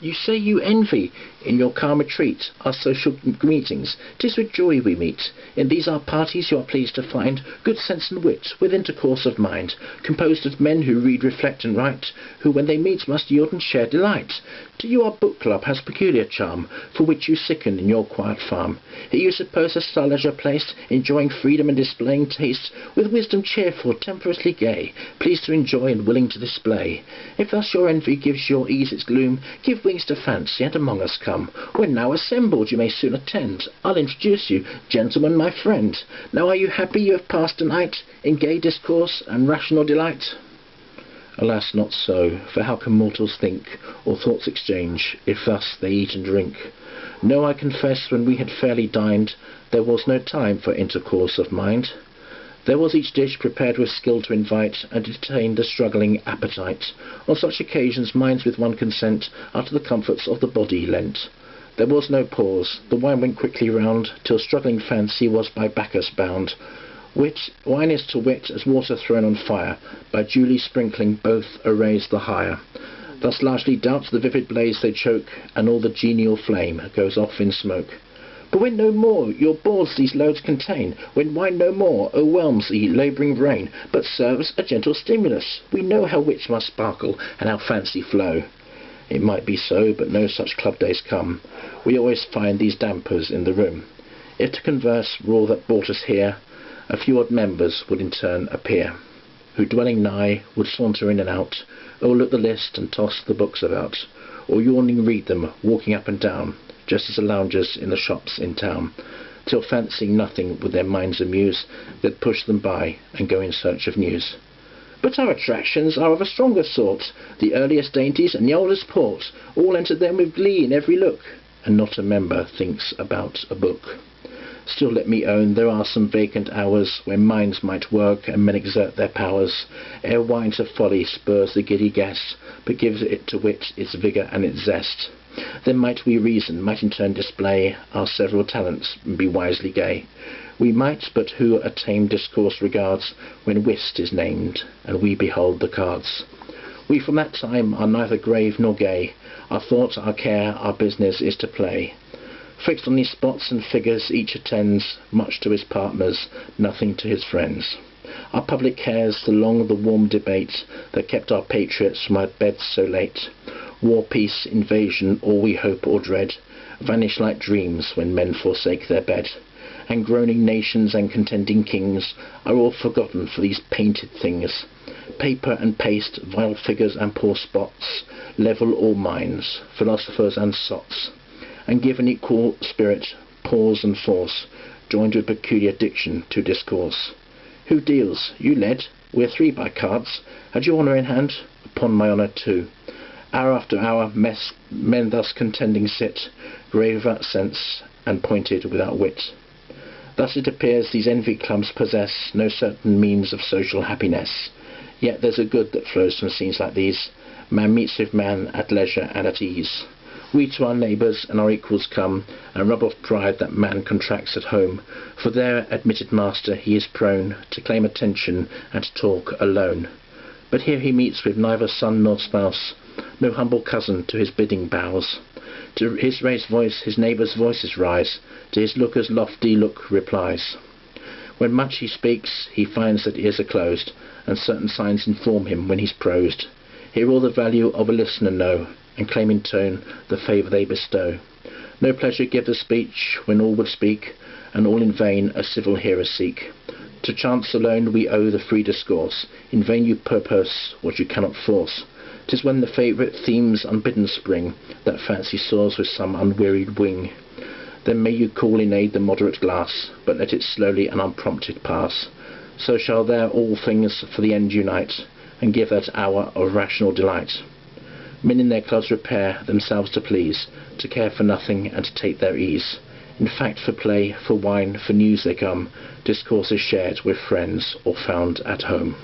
You say you envy, in your calm retreat, our social meetings. 'Tis with joy we meet. In these our parties you are pleased to find good sense and wit, with intercourse of mind, composed of men who read, reflect, and write, who when they meet must yield and share delight. To you our book club has peculiar charm, for which you sicken in your quiet farm. Here you suppose us our leisure placed, enjoying freedom and displaying taste, with wisdom cheerful, temperately gay, pleased to enjoy and willing to display. If thus your envy gives your ease its gloom, give wings to fancy, and among us come. When now assembled you may soon attend. I'll introduce you, gentlemen, my friend. Now are you happy you have passed a night in gay discourse and rational delight? Alas, not so, for how can mortals think, or thoughts exchange, if thus they eat and drink? No, I confess, when we had fairly dined, there was no time for intercourse of mind. There was each dish prepared with skill to invite and detain the struggling appetite. On such occasions minds with one consent are to the comforts of the body lent. There was no pause, the wine went quickly round, till struggling fancy was by Bacchus bound. Wine is to wit as water thrown on fire, by duly sprinkling both arrays the higher. Thus largely doubts the vivid blaze they choke, and all the genial flame goes off in smoke. But when no more your boards these loads contain, when wine no more o'erwhelms the labouring brain, but serves a gentle stimulus, we know how wits must sparkle, and how fancy flow. It might be so, but no such club days come. We always find these dampers in the room. If to converse were all that brought us here, a few odd members would in turn appear, who dwelling nigh would saunter in and out, o'erlook the list and toss the books about, or yawning read them, walking up and down, just as the loungers in the shops in town, till fancying nothing would their minds amuse, they'd push them by and go in search of news. But our attractions are of a stronger sort, the earliest dainties and the oldest port, all enter them with glee in every look, and not a member thinks about a book. Still let me own there are some vacant hours, when minds might work and men exert their powers, ere wine to folly spurs the giddy guest, but gives it to wit its vigour and its zest. Then might we reason, might in turn display our several talents, and be wisely gay. We might, but who a tame discourse regards, when whist is named, and we behold the cards. We from that time are neither grave nor gay, our thought, our care, our business is to play. Fixed on these spots and figures each attends, much to his partners, nothing to his friends. Our public cares, the long, the warm debate, that kept our patriots from our beds so late. War, peace, invasion, all we hope or dread, vanish like dreams when men forsake their bed. And groaning nations and contending kings are all forgotten for these painted things. Paper and paste, vile figures and poor spots, level all minds, philosophers and sots, and give an equal spirit, pause and force, joined with peculiar diction to discourse. Who deals? You led. We're three by cards. Had your honour in hand? Upon my honour too. Hour after hour men thus contending sit, grave without sense, and pointed without wit. Thus it appears these envy clubs possess no certain means of social happiness. Yet there's a good that flows from scenes like these. Man meets with man at leisure and at ease. We to our neighbours and our equals come, and rub off pride that man contracts at home, for their admitted master he is prone to claim attention and to talk alone. But here he meets with neither son nor spouse, no humble cousin to his bidding bows. To his raised voice his neighbours' voices rise, to his looker's lofty look replies. When much he speaks, he finds that ears are closed, and certain signs inform him when he's prosed. Here all the value of a listener know, and claim in tone the favour they bestow. No pleasure give the speech when all would speak, and all in vain a civil hearer seek. To chance alone we owe the free discourse, in vain you purpose what you cannot force. 'Tis when the favourite themes unbidden spring, that fancy soars with some unwearied wing. Then may you call in aid the moderate glass, but let it slowly and unprompted pass. So shall there all things for the end unite, and give that hour of rational delight. Men in their clubs repair themselves to please, to care for nothing and to take their ease. In fact, for play, for wine, for news they come, discourse is shared with friends or found at home.